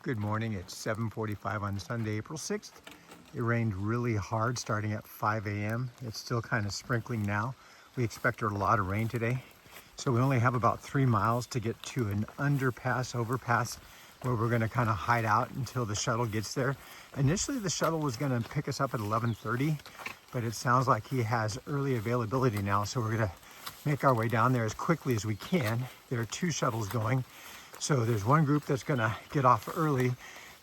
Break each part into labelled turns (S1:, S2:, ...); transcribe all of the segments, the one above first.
S1: Good morning. It's 7:45 on Sunday, April 6th. It rained really hard starting at 5 a.m. It's still kind of sprinkling now. We expect a lot of rain today. So we only have about 3 miles to get to an overpass, where we're going to kind of hide out until the shuttle gets there. Initially, the shuttle was going to pick us up at 11:30, but it sounds like he has early availability now. So we're going to make our way down there as quickly as we can. There are 2 shuttles going. So there's one group that's going to get off early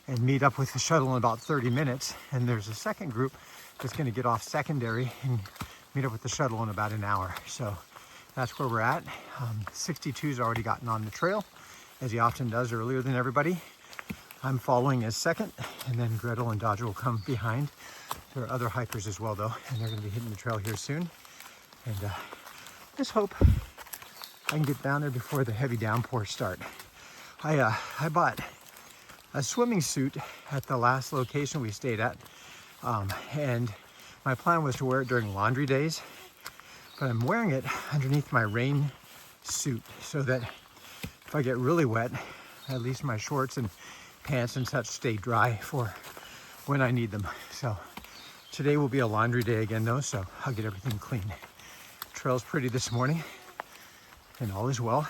S1: and meet up with the shuttle in about 30 minutes. And there's a second group that's going to get off secondary and meet up with the shuttle in about an hour. So that's where we're at. 62's already gotten on the trail, as he often does earlier than everybody. I'm following as second, and then Gretel and Dodger will come behind. There are other hikers as well, though, and they're going to be hitting the trail here soon. And just hope I can get down there before the heavy downpours start. I bought a swimming suit at the last location we stayed at, and my plan was to wear it during laundry days, but I'm wearing it underneath my rain suit so that if I get really wet, at least my shorts and pants and such stay dry for when I need them. So today will be a laundry day again though, so I'll get everything clean. Trail's pretty this morning and all is well.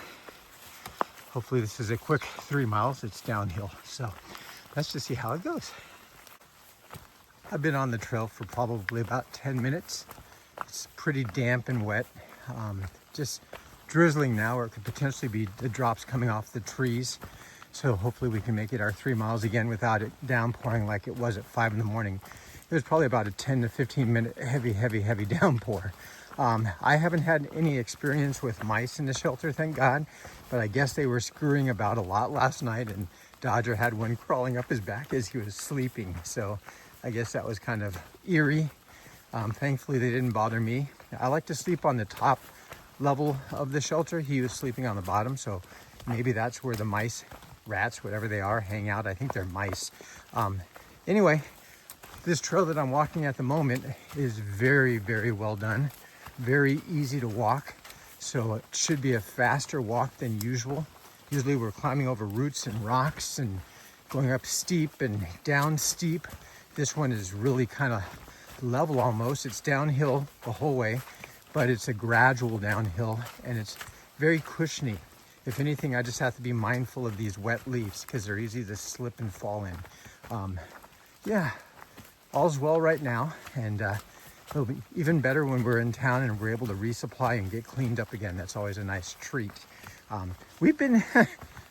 S1: Hopefully this is a quick 3 miles. It's downhill, so let's just see how it goes. I've been on the trail for probably about 10 minutes. It's pretty damp and wet, just drizzling now, or it could potentially be the drops coming off the trees. So hopefully we can make it our 3 miles again without it downpouring like it was at 5 in the morning. It was probably about a 10 to 15 minute heavy downpour. I haven't had any experience with mice in the shelter, thank God, but I guess they were scurrying about a lot last night, and Dodger had one crawling up his back as he was sleeping. So I guess that was kind of eerie. Thankfully they didn't bother me. I like to sleep on the top level of the shelter. He was sleeping on the bottom, so maybe that's where the mice, rats, whatever they are, hang out. I think they're mice. Anyway, this trail that I'm walking at the moment is very well done. Very easy to walk, so it should be a faster walk than usual. Usually we're climbing over roots and rocks and going up steep and down steep. This one is really kind of level almost. It's downhill the whole way, but it's a gradual downhill and it's very cushiony. If anything, I just have to be mindful of these wet leaves because they're easy to slip and fall in. Yeah, all's well right now, and it'll be even better when we're in town and we're able to resupply and get cleaned up again. That's always a nice treat. We've been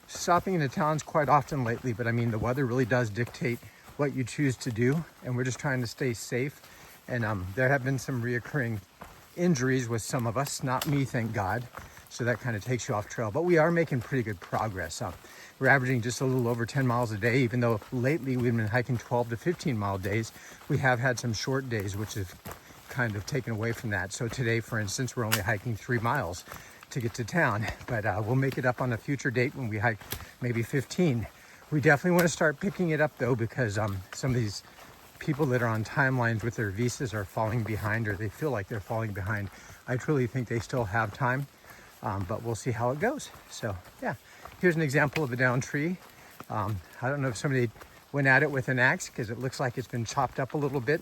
S1: stopping into towns quite often lately, but I mean, the weather really does dictate what you choose to do, and we're just trying to stay safe. And there have been some reoccurring injuries with some of us, not me, thank God. So that kind of takes you off trail, but we are making pretty good progress. We're averaging just a little over 10 miles a day, even though lately we've been hiking 12 to 15 mile days. We have had some short days, which have kind of taken away from that. So today, for instance, we're only hiking 3 miles to get to town, but we'll make it up on a future date when we hike maybe 15. We definitely want to start picking it up though, because some of these people that are on timelines with their visas are falling behind, or they feel like they're falling behind. I truly think they still have time, but we'll see how it goes. So yeah, here's an example of a down tree. I don't know if somebody went at it with an axe, because it looks like it's been chopped up a little bit.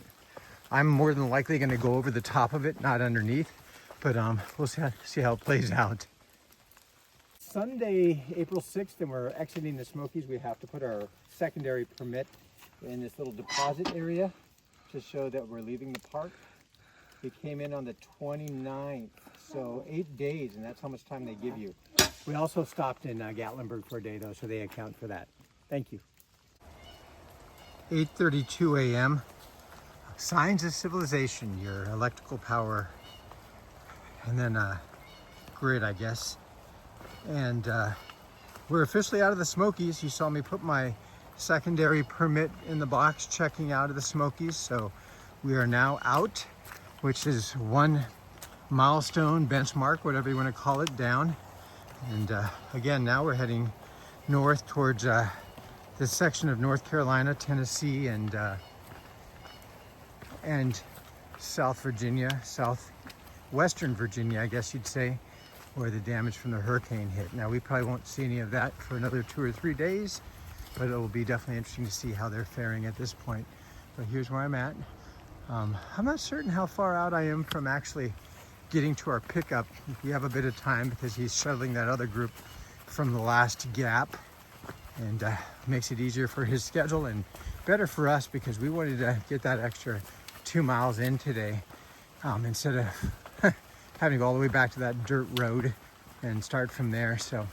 S1: I'm more than likely going to go over the top of it, not underneath, but we'll see how it plays out. Sunday, April 6th, and we're exiting the Smokies. We have to put our secondary permit in this little deposit area to show that we're leaving the park. We came in on the 29th, so 8 days, and that's how much time they give you. We also stopped in Gatlinburg for a day though, so they account for that. Thank you. 8:32 a.m. Signs of civilization, your electrical power, and then grid, I guess. And we're officially out of the Smokies. You saw me put my secondary permit in the box checking out of the Smokies. So we are now out, which is one milestone, benchmark, whatever you want to call it, down. And again, now we're heading north towards this section of North Carolina, Tennessee, and South Virginia, southwestern Virginia, I guess you'd say, where the damage from the hurricane hit. Now, we probably won't see any of that for another 2 or 3 days, but it will be definitely interesting to see how they're faring at this point. But here's where I'm at. I'm not certain how far out I am from actually getting to our pickup. We have a bit of time because he's shuttling that other group from the last gap, and makes it easier for his schedule and better for us because we wanted to get that extra 2 miles in today, instead of having to go all the way back to that dirt road and start from there. So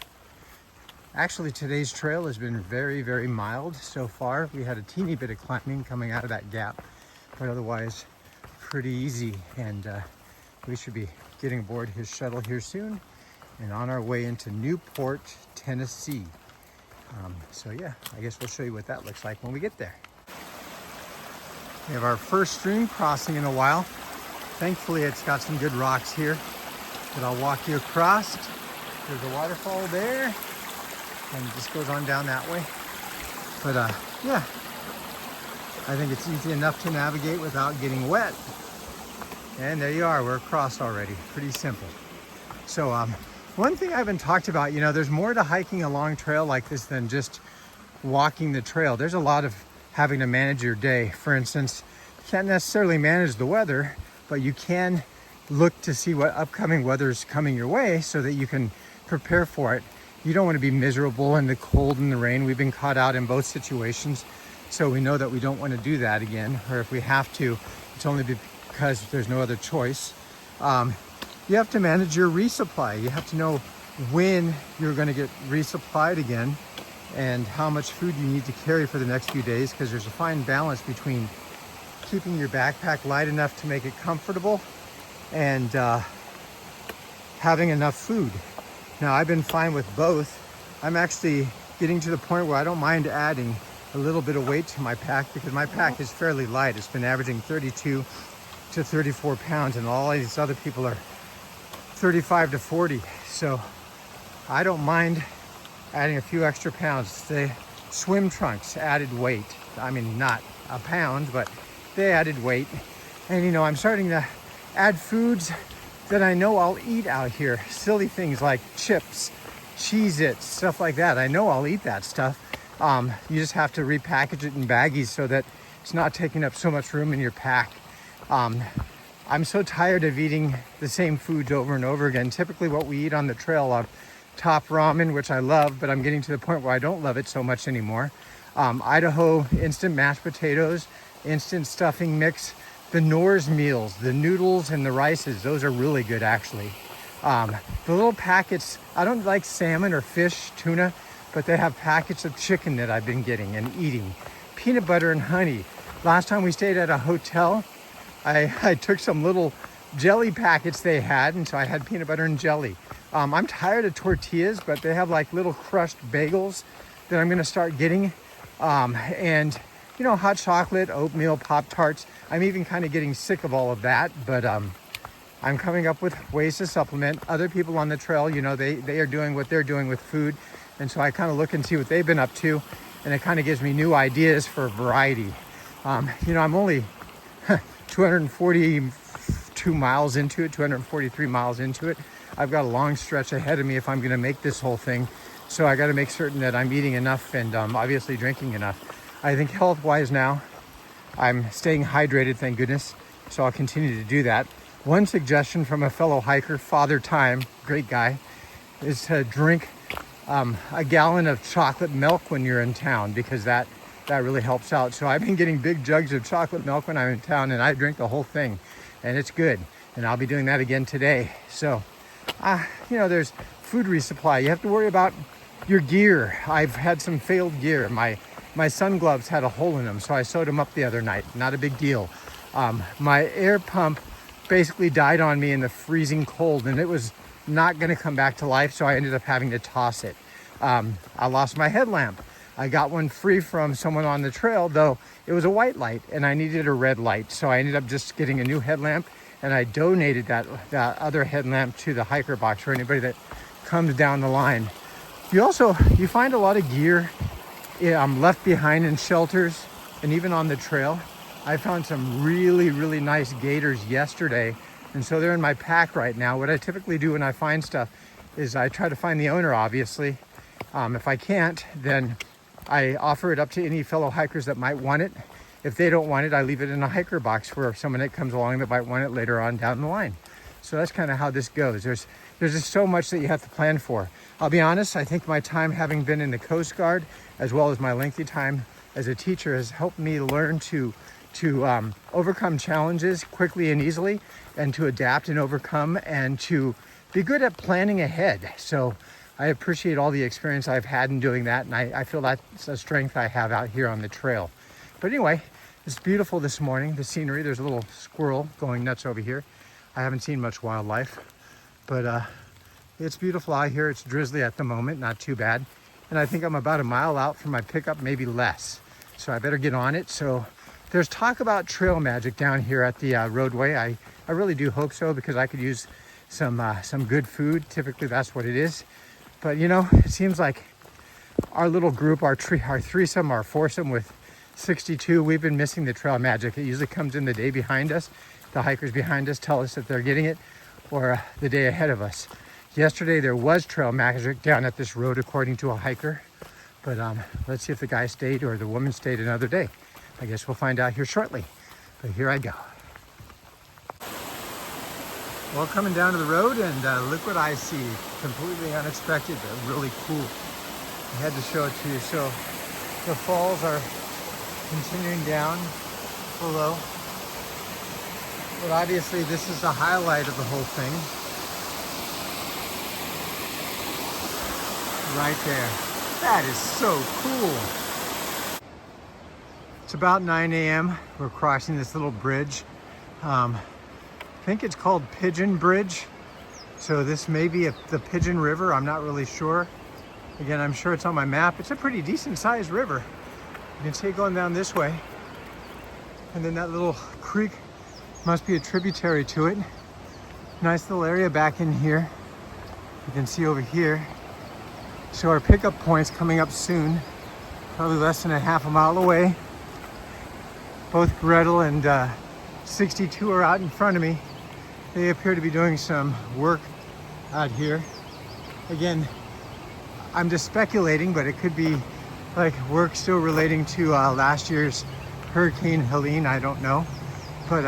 S1: actually today's trail has been very, very mild so far. We had a teeny bit of climbing coming out of that gap, but otherwise pretty easy. And we should be getting aboard his shuttle here soon and on our way into Newport, Tennessee. So yeah, I guess we'll show you what that looks like when we get there. We have our first stream crossing in a while. Thankfully, it's got some good rocks here that I'll walk you across. There's a waterfall there, and it just goes on down that way. But yeah, I think it's easy enough to navigate without getting wet. And there you are, we're across already. Pretty simple. So one thing I haven't talked about, you know, there's more to hiking a long trail like this than just walking the trail. There's a lot of having to manage your day. For instance, you can't necessarily manage the weather, but you can look to see what upcoming weather is coming your way so that you can prepare for it. You don't want to be miserable in the cold and the rain. We've been caught out in both situations, so we know that we don't want to do that again, or if we have to, it's only because there's no other choice. You have to manage your resupply. You have to know when you're going to get resupplied again and how much food you need to carry for the next few days, because there's a fine balance between keeping your backpack light enough to make it comfortable and having enough food. Now, I've been fine with both. I'm actually getting to the point where I don't mind adding a little bit of weight to my pack because my pack is fairly light. It's been averaging 32 to 34 pounds, and all these other people are 35 to 40. So I don't mind adding a few extra pounds. The swim trunks added weight. I mean, not a pound, but they added weight. And you know, I'm starting to add foods that I know I'll eat out here. Silly things like chips, Cheez-Its, stuff like that. I know I'll eat that stuff. You just have to repackage it in baggies so that it's not taking up so much room in your pack. I'm so tired of eating the same foods over and over again. Typically what we eat on the trail are top ramen, which I love, but I'm getting to the point where I don't love it so much anymore. Idaho instant mashed potatoes, instant stuffing mix, the Nor's meals, the noodles and the rices, those are really good actually. The little packets, I don't like salmon or fish, tuna, but they have packets of chicken that I've been getting and eating. Peanut butter and honey. Last time we stayed at a hotel, I took some little jelly packets they had, and so I had peanut butter and jelly. I'm tired of tortillas, but they have like little crushed bagels that I'm gonna start getting. And you know, hot chocolate, oatmeal, Pop-Tarts. I'm even kind of getting sick of all of that, but I'm coming up with ways to supplement. Other people on the trail, you know, they are doing what they're doing with food. And so I kind of look and see what they've been up to, and it kind of gives me new ideas for variety. You know, I'm only 242 miles into it, 243 miles into it. I've got a long stretch ahead of me if I'm gonna make this whole thing. So I gotta make certain that I'm eating enough and obviously drinking enough. I think health-wise now, I'm staying hydrated, thank goodness. So I'll continue to do that. One suggestion from a fellow hiker, Father Time, great guy, is to drink a gallon of chocolate milk when you're in town, because that really helps out. So I've been getting big jugs of chocolate milk when I'm in town, and I drink the whole thing, and it's good. And I'll be doing that again today. So, you know, there's food resupply. You have to worry about your gear. I've had some failed gear. My sun gloves had a hole in them, so I sewed them up the other night. Not a big deal. My air pump basically died on me in the freezing cold, and it was not going to come back to life, so I ended up having to toss it. I lost my headlamp. I got one free from someone on the trail, though it was a white light and I needed a red light, so I ended up just getting a new headlamp, and I donated that other headlamp to the hiker box for anybody that comes down the line. You find a lot of gear left behind in shelters and even on the trail. I found some really, really nice gaiters yesterday, and so they're in my pack right now. What I typically do when I find stuff is I try to find the owner, obviously. If I can't, then I offer it up to any fellow hikers that might want it. If they don't want it, I leave it in a hiker box for someone that comes along that might want it later on down the line. So that's kind of how this goes. There's just so much that you have to plan for. I'll be honest, I think my time having been in the Coast Guard, as well as my lengthy time as a teacher, has helped me learn to overcome challenges quickly and easily, and to adapt and overcome, and to be good at planning ahead. So I appreciate all the experience I've had in doing that, and I feel that's a strength I have out here on the trail. But anyway, it's beautiful this morning, the scenery. There's a little squirrel going nuts over here. I haven't seen much wildlife, but it's beautiful out here. It's drizzly at the moment, not too bad. And I think I'm about a mile out from my pickup, maybe less. So I better get on it. So there's talk about trail magic down here at the roadway. I really do hope so, because I could use some good food. Typically that's what it is. But you know, it seems like our little group, our threesome, our foursome with 62, we've been missing the trail magic. It usually comes in the day behind us. The hikers behind us tell us that they're getting it, or the day ahead of us. Yesterday there was trail magic down at this road, according to a hiker. But let's see if the guy stayed or the woman stayed another day. I guess we'll find out here shortly. But here I go. Well, coming down to the road, and look what I see. Completely unexpected, but really cool. I had to show it to you. So the falls are continuing down below. But obviously this is the highlight of the whole thing. Right there. That is so cool. It's about 9 a.m. We're crossing this little bridge. I think it's called Pigeon Bridge. So this may be the Pigeon River. I'm not really sure. Again, I'm sure it's on my map. It's a pretty decent sized river. You can see it going down this way. And then that little creek must be a tributary to it. Nice little area back in here. You can see over here. So our pickup point's coming up soon, probably less than a half a mile away. Both Gretel and 62 are out in front of me. They appear to be doing some work out here. Again, I'm just speculating, but it could be like work still relating to last year's Hurricane Helene, I don't know. But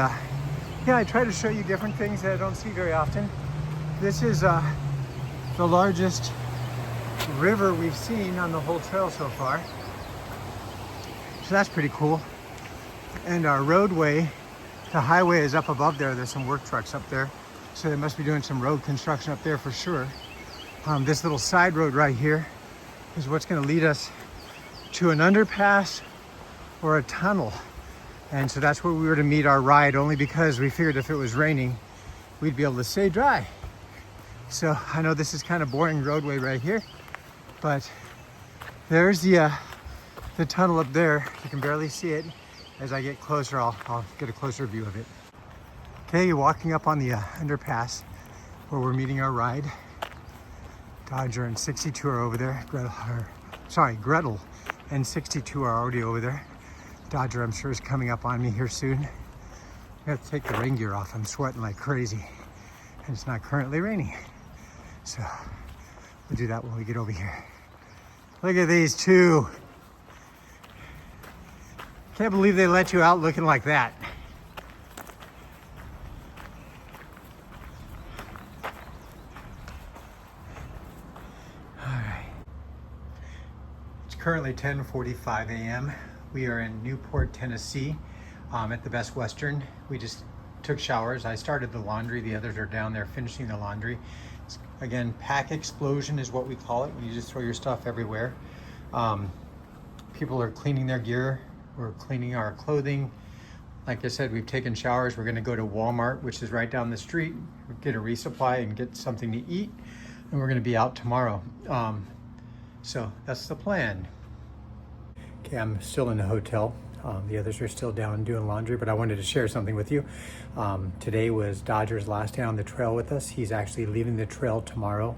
S1: yeah, I try to show you different things that I don't see very often. This is the largest river we've seen on the whole trail so far. So that's pretty cool. And our roadway, the highway is up above there. There's some work trucks up there. So they must be doing some road construction up there for sure. This little side road right here is what's going to lead us to an underpass or a tunnel. And so that's where we were to meet our ride, only because we figured if it was raining, we'd be able to stay dry. So I know this is kind of boring roadway right here, but there's the tunnel up there. You can barely see it. As I get closer, I'll get a closer view of it. Okay, you're walking up on the underpass where we're meeting our ride. Dodger and 62 are over there. Gretel and 62 are already over there. Dodger, I'm sure, is coming up on me here soon. I have to take the rain gear off. I'm sweating like crazy, and it's not currently raining. So we'll do that when we get over here. Look at these two. Can't believe they let you out looking like that. All right. It's currently 10:45 a.m. We are in Newport, Tennessee, at the Best Western. We just took showers. I started the laundry. The others are down there finishing the laundry. Again, pack explosion is what we call it, when you just throw your stuff everywhere. People are cleaning their gear. We're cleaning our clothing. Like I said, we've taken showers. We're gonna go to Walmart, which is right down the street, get a resupply and get something to eat. And we're gonna be out tomorrow. So that's the plan. Okay, I'm still in the hotel. The others are still down doing laundry, but I wanted to share something with you. Today was Dodger's last day on the trail with us. He's actually leaving the trail tomorrow,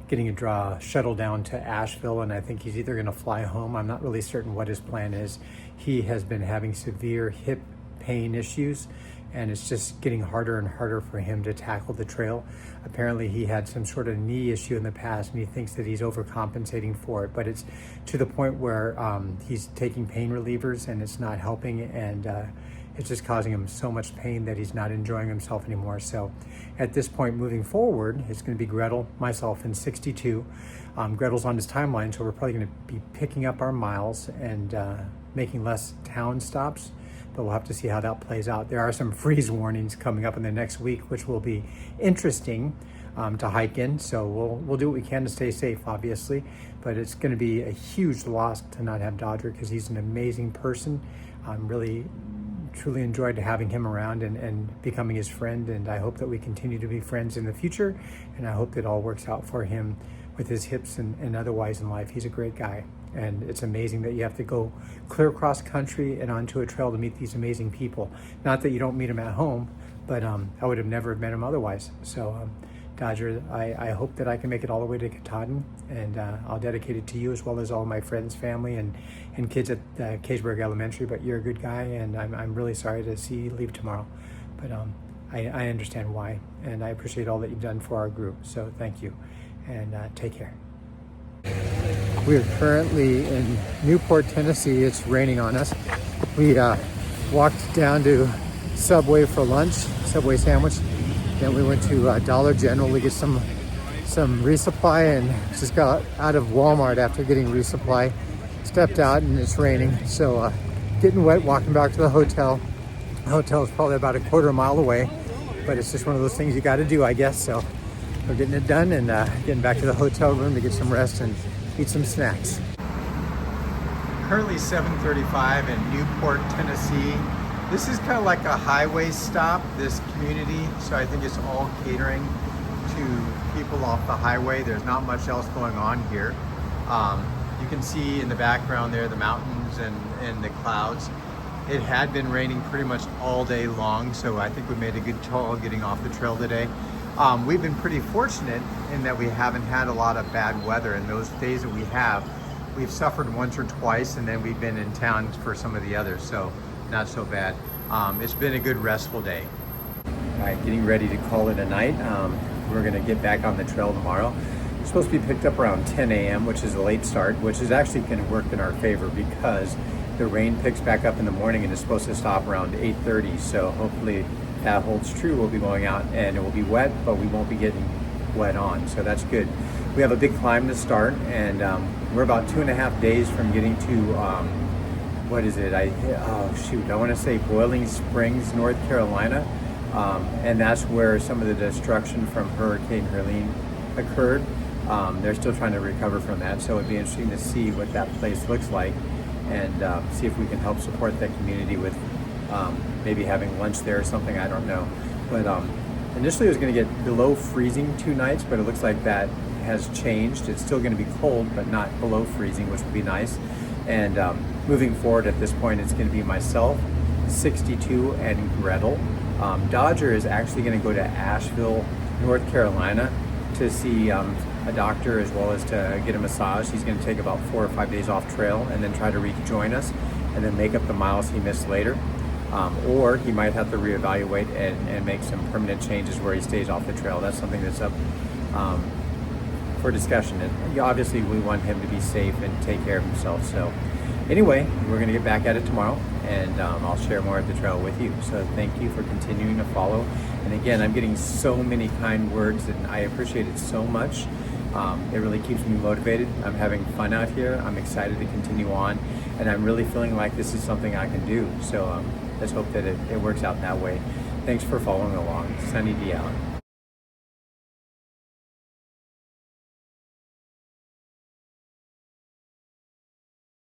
S1: getting a shuttle down to Asheville, and I think he's either gonna fly home. I'm not really certain what his plan is. He has been having severe hip pain issues, and it's just getting harder and harder for him to tackle the trail. Apparently he had some sort of knee issue in the past, and he thinks that he's overcompensating for it, but it's to the point where he's taking pain relievers and it's not helping, and it's just causing him so much pain that he's not enjoying himself anymore. So at this point moving forward, it's going to be Gretel, myself, and 62. Gretel's on his timeline, so we're probably going to be picking up our miles and making less town stops, but we'll have to see how that plays out. There are some freeze warnings coming up in the next week, which will be interesting to hike in. So we'll do what we can to stay safe, obviously, but it's going to be a huge loss to not have Dodger, because he's an amazing person. I'm really truly enjoyed having him around and becoming his friend, and I hope that we continue to be friends in the future, and I hope that all works out for him with his hips and otherwise in life. He's a great guy, and it's amazing that you have to go clear across country and onto a trail to meet these amazing people. Not that you don't meet them at home, but I would have never met him otherwise. So Dodger, I hope that I can make it all the way to Katahdin, and I'll dedicate it to you as well as all my friends, family, and kids at Caseburg Elementary. But you're a good guy, and I'm really sorry to see you leave tomorrow. But I understand why, and I appreciate all that you've done for our group. So thank you, and take care. We are currently in Newport, Tennessee. It's raining on us. We walked down to Subway for lunch, Subway sandwich. Then we went to Dollar General to get some resupply, and just got out of Walmart after getting resupply. Stepped out and it's raining, so getting wet walking back to the hotel. The hotel is probably about a quarter mile away, but it's just one of those things you got to do, I guess. So we're getting it done and getting back to the hotel room to get some rest and eat some snacks. Currently 7:35 in Newport, Tennessee. This is kind of like a highway stop, this community, so I think it's all catering to people off the highway. There's not much else going on here. You can see in the background there the mountains and the clouds. It had been raining pretty much all day long, so I think we made a good call getting off the trail today. We've been pretty fortunate in that we haven't had a lot of bad weather, and those days that we have, we've suffered once or twice, and then we've been in town for some of the others, so not so bad. It's been a good restful day. All right, getting ready to call it a night. We're gonna get back on the trail tomorrow. We're supposed to be picked up around 10 a.m., which is a late start, which is actually gonna work in our favor because the rain picks back up in the morning and is supposed to stop around 8:30. So hopefully that holds true. We'll be going out and it will be wet, but we won't be getting wet on, so that's good. We have a big climb to start, and we're about 2.5 days from getting to what is it? I want to say Boiling Springs, North Carolina, and that's where some of the destruction from Hurricane Helene occurred. They're still trying to recover from that, so it'd be interesting to see what that place looks like, and see if we can help support that community with maybe having lunch there or something. I don't know, but initially it was going to get below freezing 2 nights, but it looks like that has changed. It's still going to be cold, but not below freezing, which would be nice. And moving forward at this point, it's going to be myself, 62, and Gretel. Dodger is actually going to go to Asheville, North Carolina to see a doctor as well as to get a massage. He's going to take about 4 or 5 days off trail and then try to rejoin us and then make up the miles he missed later. Or he might have to reevaluate and make some permanent changes where he stays off the trail. That's something that's up for discussion. And obviously we want him to be safe and take care of himself. So anyway, we're going to get back at it tomorrow, and I'll share more of the trail with you. So thank you for continuing to follow. And again, I'm getting so many kind words, and I appreciate it so much. It really keeps me motivated. I'm having fun out here. I'm excited to continue on, and I'm really feeling like this is something I can do. So let's hope that it works out that way. Thanks for following along. Sunny D out.